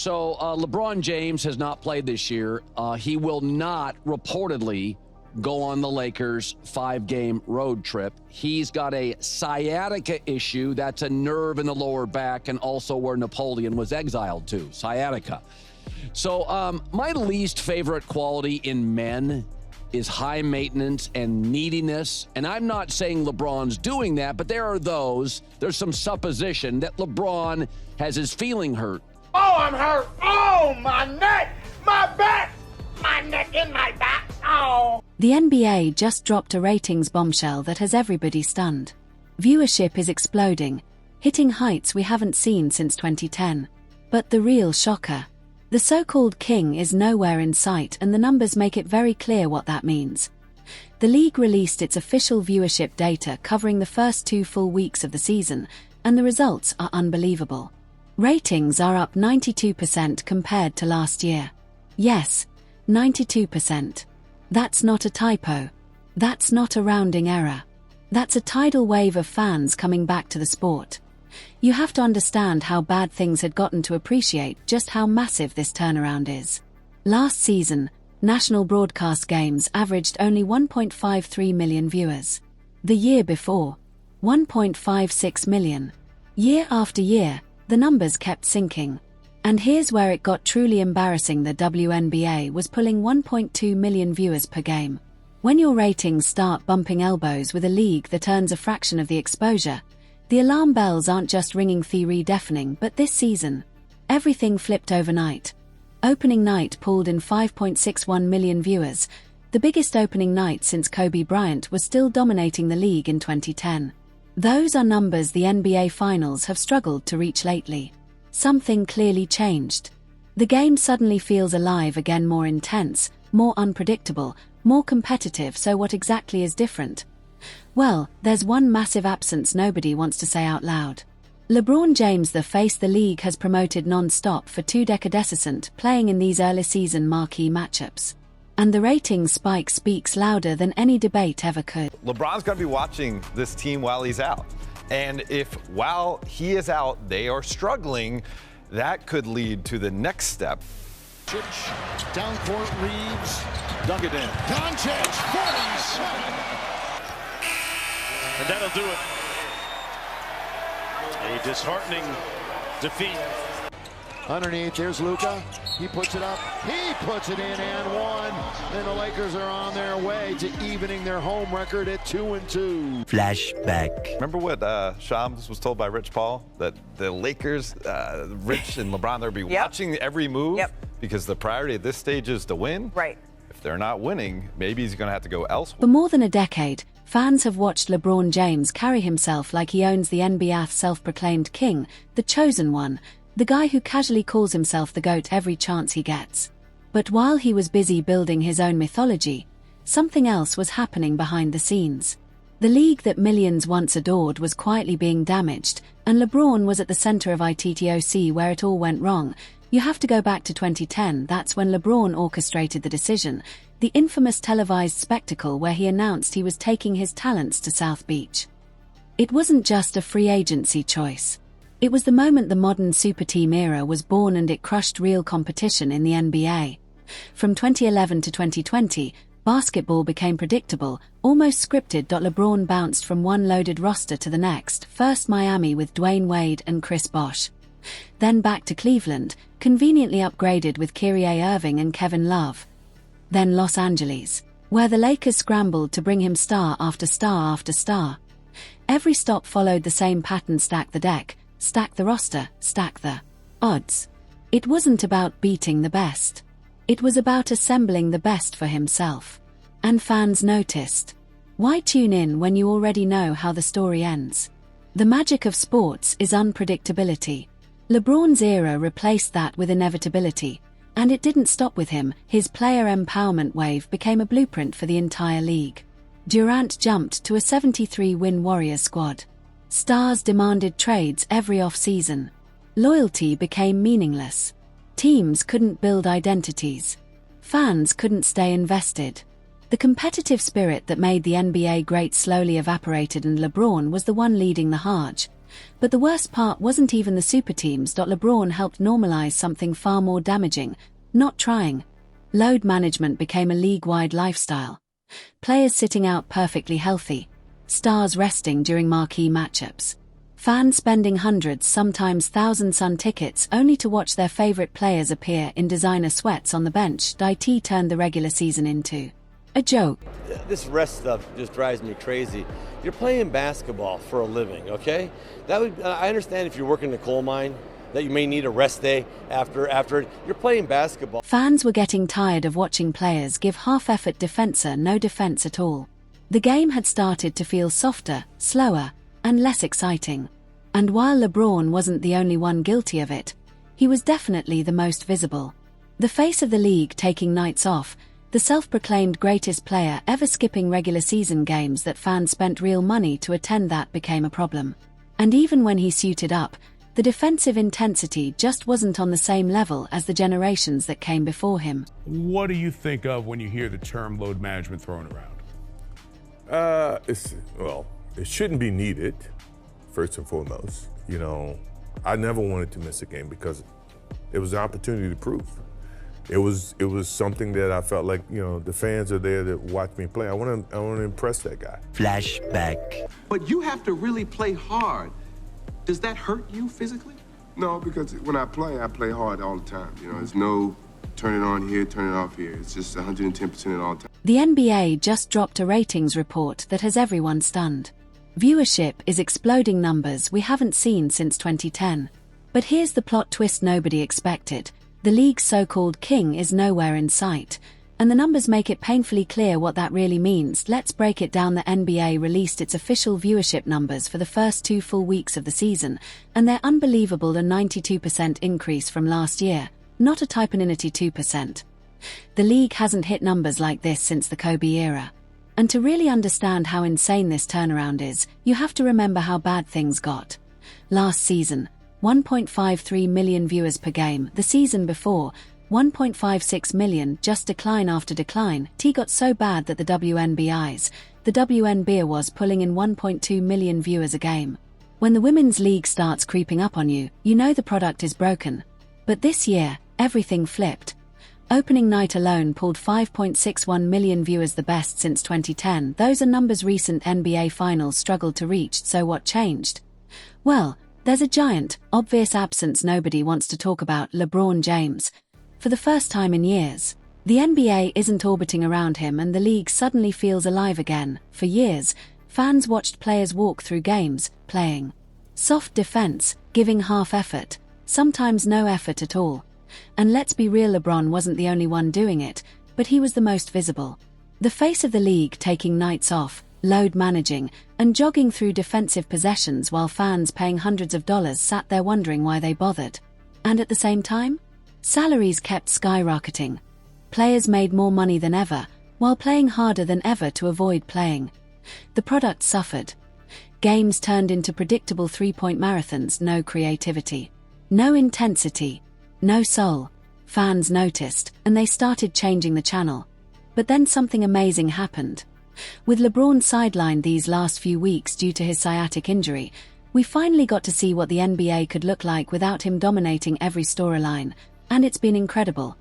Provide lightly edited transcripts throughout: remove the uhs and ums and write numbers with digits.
So LeBron James has not played this year. He will not reportedly go on the Lakers' 5-game road trip. He's got a sciatica issue. That's a nerve in the lower back, and also where Napoleon was exiled to, sciatica. So my least favorite quality in men is high maintenance and neediness. And I'm not saying LeBron's doing that, but there's some supposition that LeBron has his feeling hurt. Oh, I'm hurt. Oh, my neck, my back, my neck and my back. Oh. The NBA just dropped a ratings bombshell that has everybody stunned. Viewership is exploding, hitting heights we haven't seen since 2010. But the real shocker, the so-called king is nowhere in sight, and the numbers make it very clear what that means. The league released its official viewership data covering the first 2 full weeks of the season, and the results are unbelievable. Ratings are up 92% compared to last year. Yes, 92%. That's not a typo. That's not a rounding error. That's a tidal wave of fans coming back to the sport. You have to understand how bad things had gotten to appreciate just how massive this turnaround is. Last season, national broadcast games averaged only 1.53 million viewers. The year before, 1.56 million. Year after year, the numbers kept sinking. And here's where it got truly embarrassing: the WNBA was pulling 1.2 million viewers per game. When your ratings start bumping elbows with a league that earns a fraction of the exposure, the alarm bells aren't just ringing deafening. But this season, everything flipped overnight. Opening night pulled in 5.61 million viewers. The biggest opening night since Kobe Bryant was still dominating the league in 2010. Those are numbers the NBA Finals have struggled to reach lately. Something clearly changed. The game suddenly feels alive again, more intense, more unpredictable, more competitive. So what exactly is different? Well, there's one massive absence nobody wants to say out loud. LeBron James, the face the league has promoted non-stop for 2 decades, playing in these early season marquee matchups. And the ratings spike speaks louder than any debate ever could. LeBron's going to be watching this team while he's out. And if while he is out, they are struggling, that could lead to the next step. Down court, Reeves, dug it in. Doncic, 47. And that'll do it. A disheartening defeat. Underneath, here's Luka. He puts it up. He puts it in and one. And the Lakers are on their way to evening their home record at 2-2. Flashback. Remember what Shams was told by Rich Paul? That the Lakers, Rich and LeBron, they'll be watching every move because the priority at this stage is to win. Right. If they're not winning, maybe he's going to have to go elsewhere. For more than a decade, fans have watched LeBron James carry himself like he owns the NBA's self-proclaimed king, the chosen one, the guy who casually calls himself the GOAT every chance he gets. But while he was busy building his own mythology, something else was happening behind the scenes. The league that millions once adored was quietly being damaged, and LeBron was at the center of ITTOC where it all went wrong. You have to go back to 2010, that's when LeBron orchestrated the decision, the infamous televised spectacle where he announced he was taking his talents to South Beach. It wasn't just a free agency choice. It was the moment the modern super team era was born, and it crushed real competition in the NBA. From 2011 to 2020, basketball became predictable, almost scripted. LeBron bounced from one loaded roster to the next, first Miami with Dwayne Wade and Chris Bosh. Then back to Cleveland, conveniently upgraded with Kyrie Irving and Kevin Love. Then Los Angeles, where the Lakers scrambled to bring him star after star after star. Every stop followed the same pattern: stack the deck, stack the roster, stack the odds. It wasn't about beating the best. It was about assembling the best for himself. And fans noticed. Why tune in when you already know how the story ends? The magic of sports is unpredictability. LeBron's era replaced that with inevitability. And it didn't stop with him. His player empowerment wave became a blueprint for the entire league. Durant jumped to a 73-win Warriors squad. Stars demanded trades every off-season. Loyalty became meaningless. Teams couldn't build identities. Fans couldn't stay invested. The competitive spirit that made the NBA great slowly evaporated, and LeBron was the one leading the charge. But the worst part wasn't even the super teams. LeBron helped normalize something far more damaging: not trying. Load management became a league-wide lifestyle. Players sitting out perfectly healthy, stars resting during marquee matchups, fans spending hundreds, sometimes thousands on tickets only to watch their favorite players appear in designer sweats on the bench. IT turned the regular season into a joke. This rest stuff just drives me crazy. You're playing basketball for a living, okay? I understand if you're working in a coal mine that you may need a rest day after it. You're playing basketball. Fans were getting tired of watching players give half-effort defense or no defense at all. The game had started to feel softer, slower, and less exciting. And while LeBron wasn't the only one guilty of it, he was definitely the most visible. The face of the league taking nights off, the self-proclaimed greatest player ever skipping regular season games that fans spent real money to attend, that became a problem. And even when he suited up, the defensive intensity just wasn't on the same level as the generations that came before him. What do you think of when you hear the term load management thrown around? It shouldn't be needed, first and foremost. You know, I never wanted to miss a game because it was an opportunity to prove. It was something that I felt like, you know, the fans are there to watch me play. I want to impress that guy. Flashback. But you have to really play hard. Does that hurt you physically? No, because when I play hard all the time. You know, there's no turn it on here, turn it off here. It's just 110% at all times. The NBA just dropped a ratings report that has everyone stunned. Viewership is exploding, numbers we haven't seen since 2010. But here's the plot twist nobody expected. The league's so-called king is nowhere in sight, and the numbers make it painfully clear what that really means. Let's break it down. The NBA released its official viewership numbers for the first 2 full weeks of the season, and they're unbelievable, a 92% increase from last year, not a typinity 2%. The league hasn't hit numbers like this since the Kobe era. And to really understand how insane this turnaround is, you have to remember how bad things got. Last season, 1.53 million viewers per game. The season before, 1.56 million, just decline after decline. T got so bad that the WNBA was pulling in 1.2 million viewers a game. When the women's league starts creeping up on you, you know the product is broken. But this year, everything flipped. Opening night alone pulled 5.61 million viewers, the best since 2010. Those are numbers recent NBA finals struggled to reach. So what changed? Well, there's a giant, obvious absence nobody wants to talk about: LeBron James. For the first time in years, the NBA isn't orbiting around him, and the league suddenly feels alive again. For years, fans watched players walk through games, playing soft defense, giving half effort, sometimes no effort at all. And let's be real, LeBron wasn't the only one doing it, but he was the most visible. The face of the league taking nights off, load managing, and jogging through defensive possessions while fans paying hundreds of dollars sat there wondering why they bothered. And at the same time, salaries kept skyrocketing. Players made more money than ever, while playing harder than ever to avoid playing. The product suffered. Games turned into predictable three-point marathons. No creativity, no intensity, no soul. Fans noticed, and they started changing the channel. But then something amazing happened. With LeBron sidelined these last few weeks due to his sciatic injury, we finally got to see what the NBA could look like without him dominating every storyline, and it's been incredible.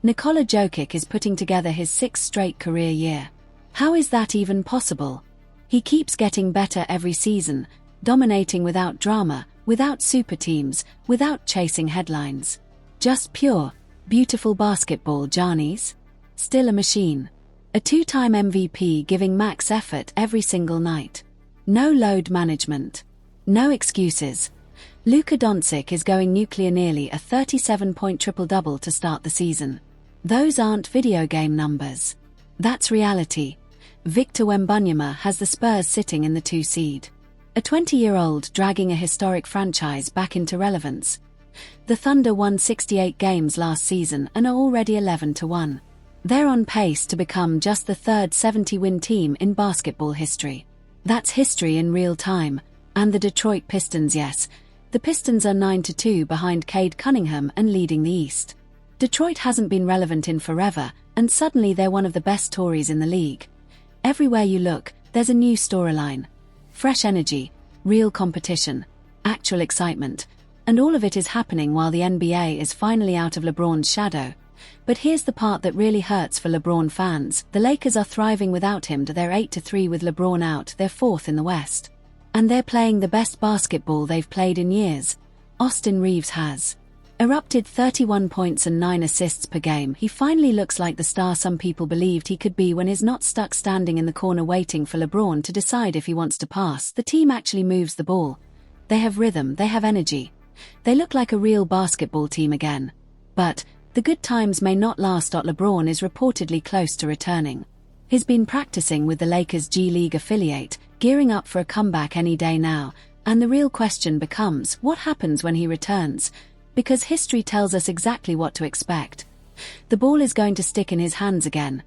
Nikola Jokic is putting together his 6th straight career year. How is that even possible? He keeps getting better every season, dominating without drama, without super teams, without chasing headlines. Just pure, beautiful basketball. Giannis? Still a machine. A 2-time MVP giving max effort every single night. No load management. No excuses. Luka Doncic is going nuclear, nearly a 37-point triple-double to start the season. Those aren't video game numbers. That's reality. Victor Wembanyama has the Spurs sitting in the 2 seed. A 20-year-old dragging a historic franchise back into relevance. The Thunder won 68 games last season and are already 11-1. They're on pace to become just the 3rd 70-win team in basketball history. That's history in real time. And the Detroit Pistons, yes. The Pistons are 9-2 behind Cade Cunningham and leading the East. Detroit hasn't been relevant in forever, and suddenly they're one of the best stories in the league. Everywhere you look, there's a new storyline. Fresh energy, real competition. actual excitement. And all of it is happening while the NBA is finally out of LeBron's shadow. But here's the part that really hurts for LeBron fans. The Lakers are thriving without him. They're 8-3 with LeBron out. They're 4th in the West. And they're playing the best basketball they've played in years. Austin Reeves has erupted 31 points and 9 assists per game. He finally looks like the star some people believed he could be when he's not stuck standing in the corner waiting for LeBron to decide if he wants to pass. The team actually moves the ball. They have rhythm, they have energy. They look like a real basketball team again. But the good times may not last. LeBron is reportedly close to returning. He's been practicing with the Lakers' G League affiliate, gearing up for a comeback any day now, and the real question becomes, what happens when he returns? Because history tells us exactly what to expect. The ball is going to stick in his hands again.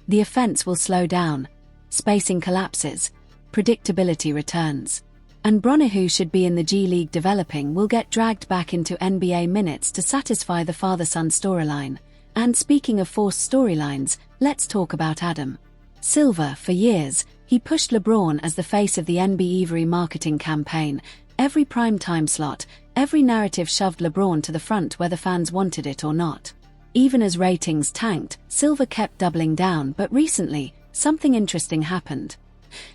The offense will slow down. Spacing collapses. Predictability returns. And Bronny, who should be in the G League developing, will get dragged back into NBA minutes to satisfy the father-son storyline. And speaking of forced storylines, let's talk about Adam Silver. For years, he pushed LeBron as the face of the NBA marketing campaign. Every primetime slot, every narrative shoved LeBron to the front whether fans wanted it or not. Even as ratings tanked, Silver kept doubling down, but recently, something interesting happened.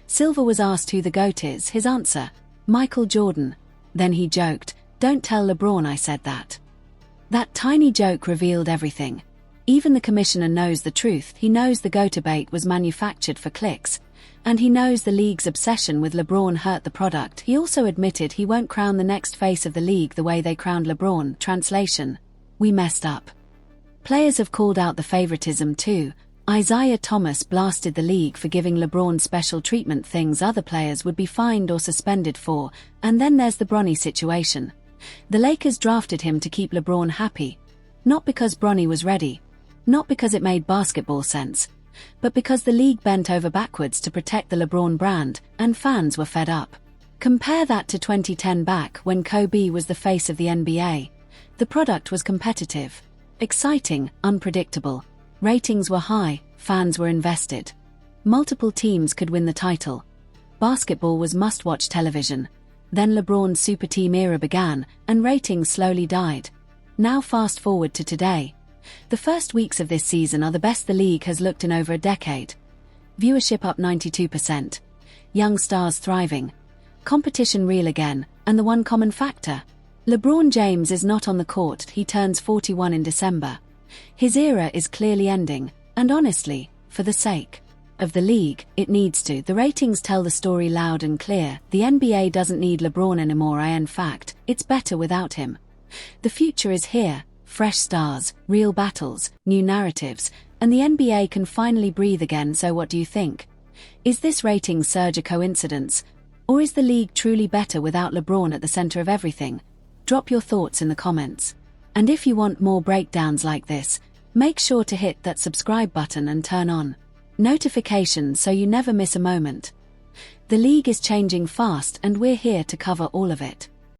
Silver was asked who the GOAT is. His answer, Michael Jordan. Then he joked, "Don't tell LeBron I said that." That tiny joke revealed everything. Even the commissioner knows the truth. He knows the GOAT debate was manufactured for clicks. And he knows the league's obsession with LeBron hurt the product. He also admitted he won't crown the next face of the league the way they crowned LeBron. Translation: we messed up. Players have called out the favoritism too. Isaiah Thomas blasted the league for giving LeBron special treatment, things other players would be fined or suspended for. And then there's the Bronny situation. The Lakers drafted him to keep LeBron happy. Not because Bronny was ready. Not because it made basketball sense. But because the league bent over backwards to protect the LeBron brand, and fans were fed up. Compare that to 2010, back when Kobe was the face of the NBA. The product was competitive, exciting, unpredictable. Ratings were high, fans were invested. Multiple teams could win the title. Basketball was must-watch television. Then LeBron's super team era began, and ratings slowly died. Now fast forward to today. The first weeks of this season are the best the league has looked in over a decade. Viewership up 92%. Young stars thriving. Competition real again, and the one common factor. LeBron James is not on the court. He turns 41 in December. His era is clearly ending, and honestly, for the sake of the league, it needs to. The ratings tell the story loud and clear. The NBA doesn't need LeBron anymore. In fact, it's better without him. The future is here. Fresh stars, real battles, new narratives, and the NBA can finally breathe again. So what do you think? Is this ratings surge a coincidence? Or is the league truly better without LeBron at the center of everything? Drop your thoughts in the comments. And if you want more breakdowns like this, make sure to hit that subscribe button and turn on notifications so you never miss a moment. The league is changing fast, and we're here to cover all of it.